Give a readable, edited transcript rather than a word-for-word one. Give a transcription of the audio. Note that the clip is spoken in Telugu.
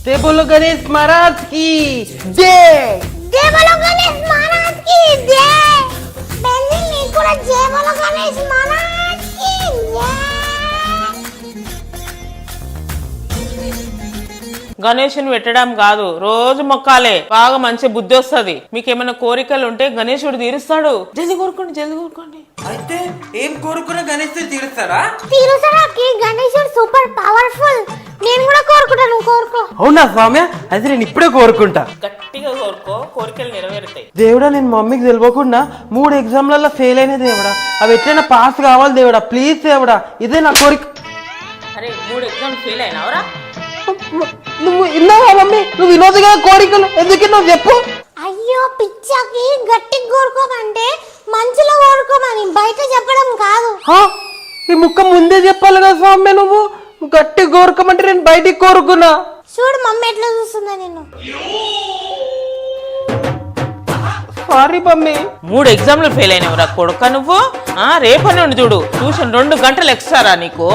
जय बोलो गणेश महाराज की जय। जय बोलो गणेश महाराज की जय। बेंजी नीకు కూడా जय बोलो गणेश महाराज की जय। గణేశుని పెట్టడం కాదు, రోజు మొక్కాలే, బాగా మంచి బుద్ధి వస్తుంది. మీకేమైనా కోరికలు ఉంటే గణేశుడు తీరుస్తాడు. జల్ది కోరుకోండి, జల్ది కోరుకోండి. అయితే ఏం కోరుకున్నా గణేశుడు తీరుస్తాడా? తీరుస్తాడా? గణేశుడు సూపర్ పవర్ఫుల్. నేను కూడా కోరుకుంటాను, నువ్వు కోరుకో. అవునా స్వామి? అయితే నేను ఇప్పుడే కోరుకుంటా. గట్టిగా కోరుకో, కోరికలు నెరవేరుతాయి. దేవుడా, నేను మమ్మీకి తెలియకుండా 3 ఎగ్జామ్లలో ఫెయిల్ అయిన దేవుడా, అవి ఎట్లైనా పాస్ కావాలి దేవుడా, ప్లీజ్ దేవుడా, ఇదే నా కోరిక. అరే 3 ఎగ్జామ్ ఫెయిల్ అయినావరా? నువ్వు విన్నావా మమ్మీ? నువ్వు వినోదుగా కోరికలు ఎందుకు నువ్వు చెప్పు. అయ్యో పిచ్చాకి, గట్టి కోరుకోమంటే మంచిలో కోరుకోమని, బయట చెప్పడం కాదు. ఈ ముక్క ముందే చెప్పాలి కదా స్వామి. నువ్వు గట్టి కోరుకోమంటే నేను బయటికి కోరుకున్నా. చూడు మమ్మీ ఎట్లా చూస్తుందా నిన్ను. Sorry mummy. 3 ఎగ్జామ్లు ఫెయిల్ అయినవరా కొడుక నువ్వు. రేపటి నుండి చూడు, ట్యూషన్ 2 గంటలు ఎక్స్ట్రా నీకు.